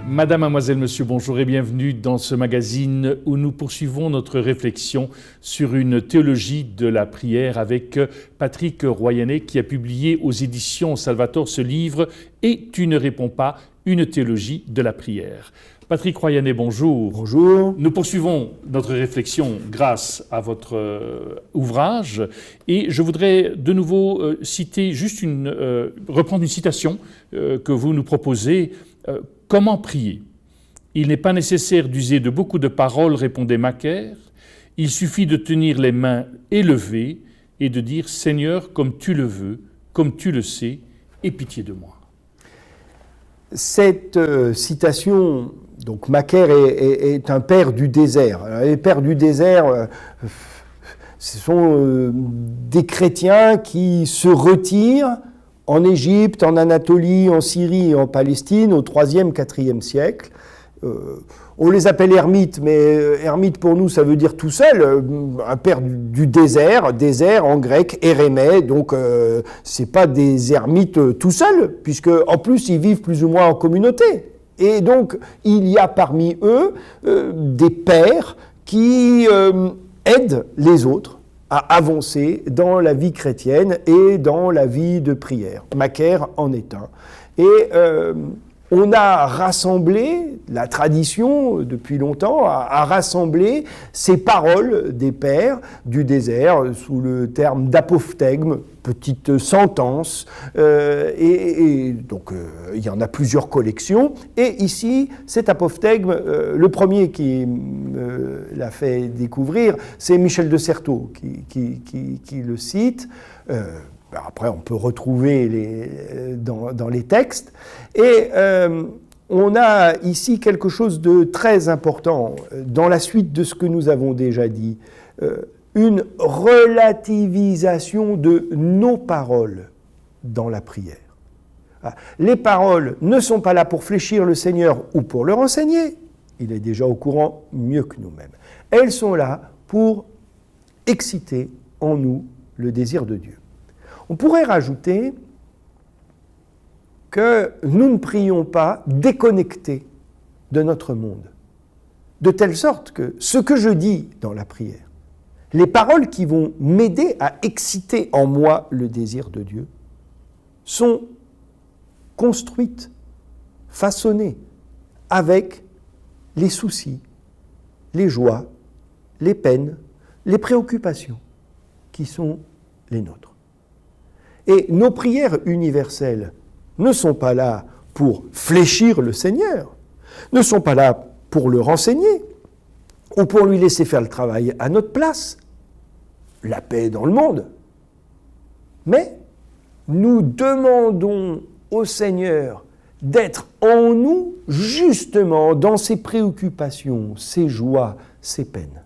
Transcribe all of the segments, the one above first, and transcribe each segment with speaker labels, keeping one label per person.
Speaker 1: Madame, mademoiselle, monsieur, bonjour et bienvenue dans ce magazine où nous poursuivons notre réflexion sur une théologie de la prière avec Patrick Royanet qui a publié aux éditions Salvator ce livre « Et tu ne réponds pas, une théologie de la prière ». Patrick Royanet, bonjour.
Speaker 2: Bonjour.
Speaker 1: Nous poursuivons notre réflexion grâce à votre ouvrage et je voudrais de nouveau citer juste reprendre une citation que vous nous proposez. Comment prier? Il n'est pas nécessaire d'user de beaucoup de paroles, répondait Macaire. Il suffit de tenir les mains élevées et de dire « Seigneur, comme tu le veux, comme tu le sais, aie pitié de moi ».
Speaker 2: Cette citation, donc Macaire est un père du désert. Les pères du désert, ce sont des chrétiens qui se retirent en Égypte, en Anatolie, en Syrie et en Palestine au IIIe, IVe siècle. On les appelle ermites, mais ermite pour nous, ça veut dire tout seul, un père du désert, désert en grec, érémée, donc c'est pas des ermites tout seuls, puisque en plus ils vivent plus ou moins en communauté. Et donc il y a parmi eux des pères qui aident les autres à avancer dans la vie chrétienne et dans la vie de prière. Macaire en est un. Et on a rassemblé, la tradition depuis longtemps a rassemblé ces paroles des pères du désert sous le terme d'apophthegme, petite sentence, et donc il y en a plusieurs collections. Et ici, cet apophthegme, le premier qui l'a fait découvrir, c'est Michel de Certeau qui le cite. Après, on peut retrouver dans les textes. Et on a ici quelque chose de très important dans la suite de ce que nous avons déjà dit. Une relativisation de nos paroles dans la prière. Les paroles ne sont pas là pour fléchir le Seigneur ou pour le renseigner. Il est déjà au courant mieux que nous-mêmes. Elles sont là pour exciter en nous le désir de Dieu. On pourrait rajouter que nous ne prions pas déconnectés de notre monde, de telle sorte que ce que je dis dans la prière, les paroles qui vont m'aider à exciter en moi le désir de Dieu, sont construites, façonnées avec les soucis, les joies, les peines, les préoccupations qui sont les nôtres. Et nos prières universelles ne sont pas là pour fléchir le Seigneur, ne sont pas là pour le renseigner ou pour lui laisser faire le travail à notre place, la paix dans le monde. Mais nous demandons au Seigneur d'être en nous justement dans ses préoccupations, ses joies, ses peines.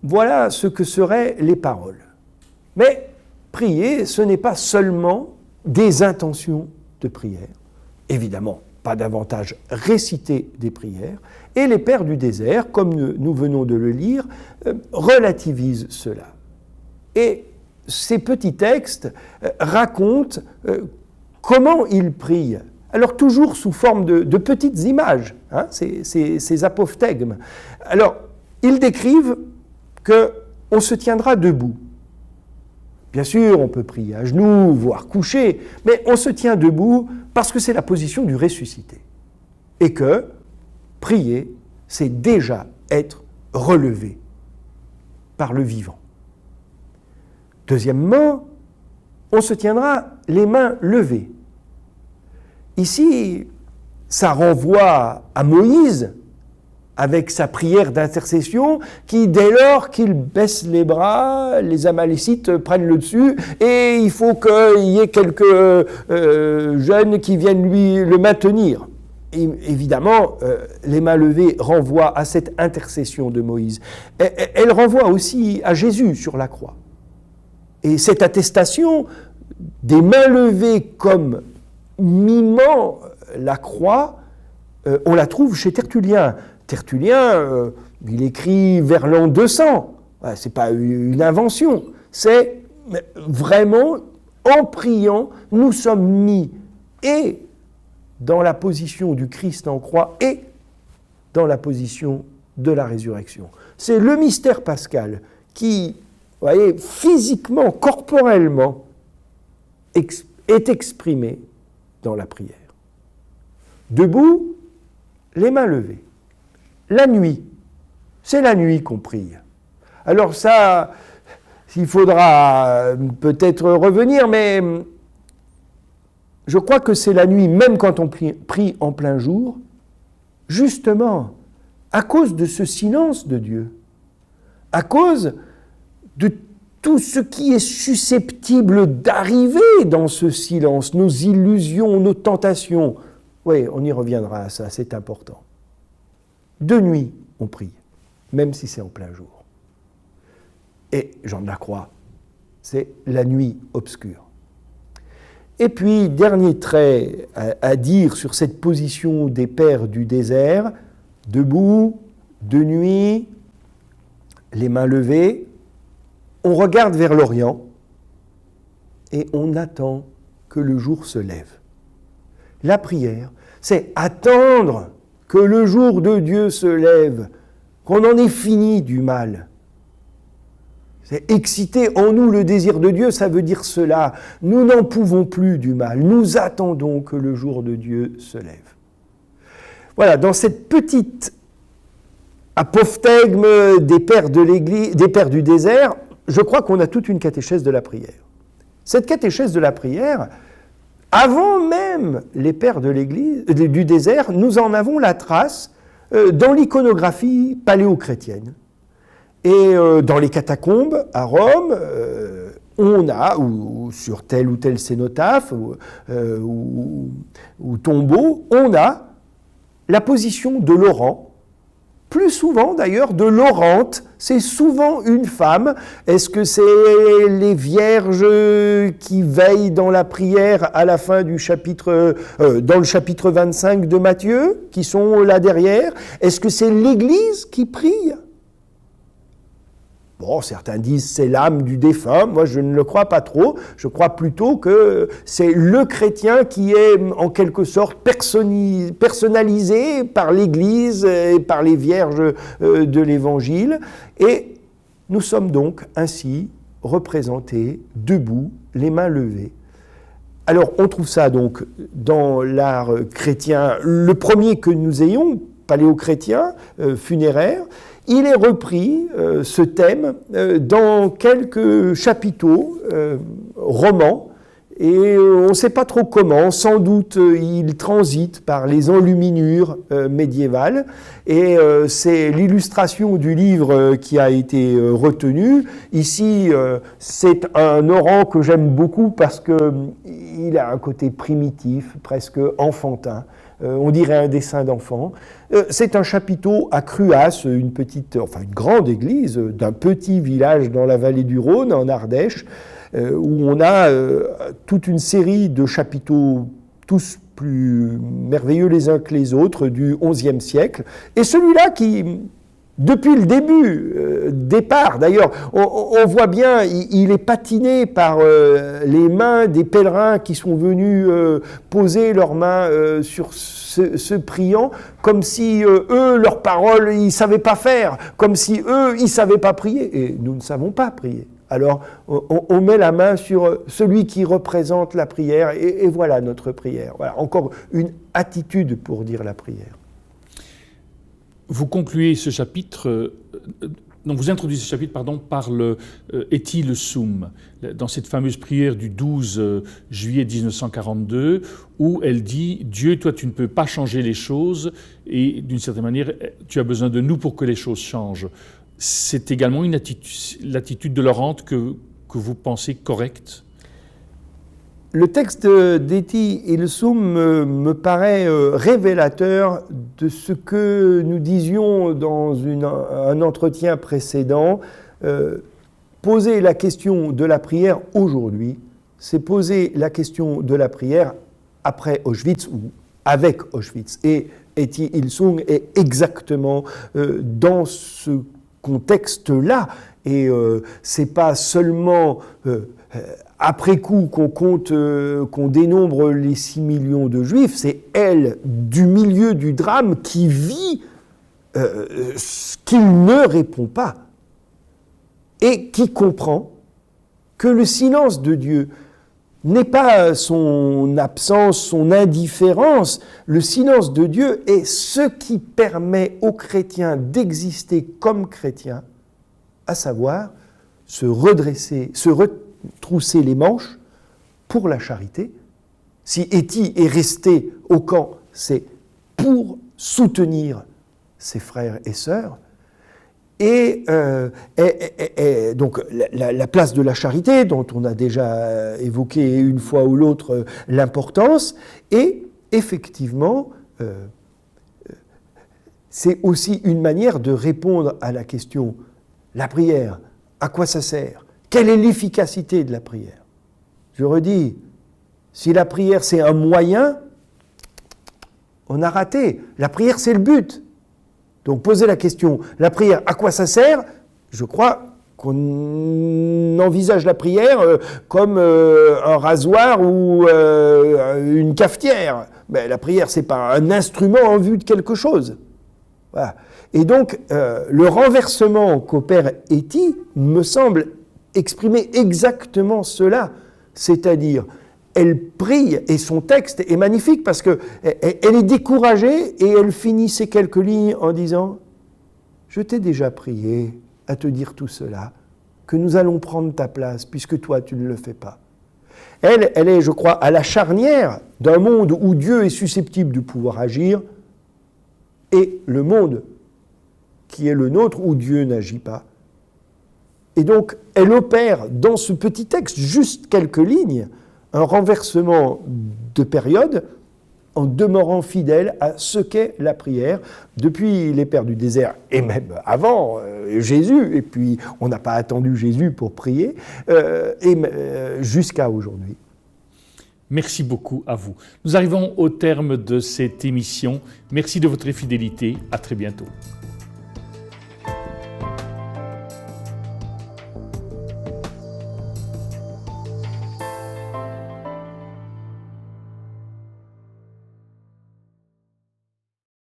Speaker 2: Voilà ce que seraient les paroles. Mais prier, ce n'est pas seulement des intentions de prière. Évidemment, pas davantage réciter des prières. Et les pères du désert, comme nous venons de le lire, relativisent cela. Et ces petits textes racontent comment ils prient. Alors toujours sous forme de petites images, hein, ces apophthegmes. Alors, ils décrivent qu'on se tiendra debout. Bien sûr, on peut prier à genoux, voire couché, mais on se tient debout parce que c'est la position du ressuscité. Et que prier, c'est déjà être relevé par le vivant. Deuxièmement, on se tiendra les mains levées. Ici, ça renvoie à Moïse, avec sa prière d'intercession, qui, dès lors qu'il baisse les bras, les Amalécites prennent le dessus, et il faut qu'il y ait quelques jeunes qui viennent lui le maintenir. Et, évidemment, les mains levées renvoient à cette intercession de Moïse. Elle renvoie aussi à Jésus sur la croix. Et cette attestation des mains levées comme mimant la croix, on la trouve chez Tertullien. Tertullien, il écrit vers l'an 200. Ce n'est pas une invention. C'est vraiment, en priant, nous sommes mis et dans la position du Christ en croix et dans la position de la résurrection. C'est le mystère pascal qui, vous voyez, physiquement, corporellement, est exprimé dans la prière. Debout, les mains levées. La nuit, c'est la nuit qu'on prie. Alors ça, il faudra peut-être revenir, mais je crois que c'est la nuit, même quand on prie en plein jour, justement, à cause de ce silence de Dieu, à cause de tout ce qui est susceptible d'arriver dans ce silence, nos illusions, nos tentations. Oui, on y reviendra à ça, c'est important. De nuit, on prie, même si c'est en plein jour. Et Jean de la Croix, c'est la nuit obscure. Et puis, dernier trait à dire sur cette position des pères du désert, debout, de nuit, les mains levées, on regarde vers l'Orient et on attend que le jour se lève. La prière, c'est attendre que le jour de Dieu se lève, qu'on en ait fini du mal. C'est exciter en nous le désir de Dieu, ça veut dire cela. Nous n'en pouvons plus du mal. Nous attendons que le jour de Dieu se lève. Voilà, dans cette petite apophthegme des pères de l'Église, des pères du désert, je crois qu'on a toute une catéchèse de la prière. Cette catéchèse de la prière, avant même les pères de l'Église, du désert, nous en avons la trace dans l'iconographie paléo-chrétienne. Et dans les catacombes à Rome, on a, ou sur tel ou tel cénotaphe ou tombeau, on a la position de l'orant, plus souvent d'ailleurs de l'orante, c'est souvent une femme. Est-ce que c'est les vierges qui veillent dans la prière à la fin du chapitre, dans le chapitre 25 de Matthieu, qui sont là derrière? Est-ce que c'est l'Église qui prie? Bon, certains disent c'est l'âme du défunt, moi je ne le crois pas trop, je crois plutôt que c'est le chrétien qui est en quelque sorte personnalisé par l'Église et par les vierges de l'Évangile, et nous sommes donc ainsi représentés debout, les mains levées. Alors on trouve ça donc dans l'art chrétien, le premier que nous ayons, paléo-chrétien, funéraire. Il est repris, ce thème, dans quelques chapiteaux romans, et on ne sait pas trop comment, sans doute il transite par les enluminures médiévales, et c'est l'illustration du livre qui a été retenue. Ici, c'est un orant que j'aime beaucoup parce qu'il a un côté primitif, presque enfantin. On dirait un dessin d'enfant. C'est un chapiteau à Cruas, une grande église d'un petit village dans la vallée du Rhône, en Ardèche, où on a toute une série de chapiteaux, tous plus merveilleux les uns que les autres, du XIe siècle. Et celui-là qui, depuis le départ, d'ailleurs, on voit bien, il est patiné par les mains des pèlerins qui sont venus poser leurs mains sur ce priant, comme si eux, leurs paroles, ils ne savaient pas faire, comme si eux, ils ne savaient pas prier. Et nous ne savons pas prier. Alors, on met la main sur celui qui représente la prière, et voilà notre prière. Voilà, encore une attitude pour dire la prière.
Speaker 1: Vous concluez ce chapitre, vous introduisez ce chapitre, par le Eti le Sum, dans cette fameuse prière du 12 juillet 1942, où elle dit « Dieu, toi, tu ne peux pas changer les choses, et d'une certaine manière, tu as besoin de nous pour que les choses changent ». C'est également l'attitude de l'orante que vous pensez correcte?
Speaker 2: Le texte d'Eti et le Sum me paraît révélateur de ce que nous disions dans un entretien précédent. Poser la question de la prière aujourd'hui, c'est poser la question de la prière après Auschwitz ou avec Auschwitz. Et Eti Il-sung est exactement dans ce contexte-là. Et c'est pas seulement après coup qu'on dénombre les 6 millions de Juifs, c'est elle, du milieu du drame, qui vit ce qu'il ne répond pas et qui comprend que le silence de Dieu n'est pas son absence, son indifférence. Le silence de Dieu est ce qui permet aux chrétiens d'exister comme chrétiens, à savoir se redresser, se retrousser les manches pour la charité. Si Éti est resté au camp, c'est pour soutenir ses frères et sœurs. Et donc la place de la charité, dont on a déjà évoqué une fois ou l'autre l'importance, et effectivement, c'est aussi une manière de répondre à la question, la prière, à quoi ça sert? Quelle est l'efficacité de la prière? Je redis, si la prière c'est un moyen, on a raté. La prière c'est le but. Donc poser la question, la prière, à quoi ça sert? Je crois qu'on envisage la prière comme un rasoir ou une cafetière. Mais la prière, ce n'est pas un instrument en vue de quelque chose. Voilà. Et donc, le renversement qu'opère Éti me semble exprimer exactement cela. C'est-à-dire, elle prie, et son texte est magnifique parce qu'elle est découragée et elle finit ces quelques lignes en disant « Je t'ai déjà prié à te dire tout cela, que nous allons prendre ta place puisque toi tu ne le fais pas. » Elle est, je crois, à la charnière d'un monde où Dieu est susceptible de pouvoir agir et le monde qui est le nôtre où Dieu n'agit pas. Et donc, elle opère dans ce petit texte, juste quelques lignes, un renversement de période en demeurant fidèle à ce qu'est la prière depuis les pères du désert et même avant Jésus, et puis on n'a pas attendu Jésus pour prier, jusqu'à aujourd'hui.
Speaker 1: Merci beaucoup à vous. Nous arrivons au terme de cette émission. Merci de votre fidélité. À très bientôt.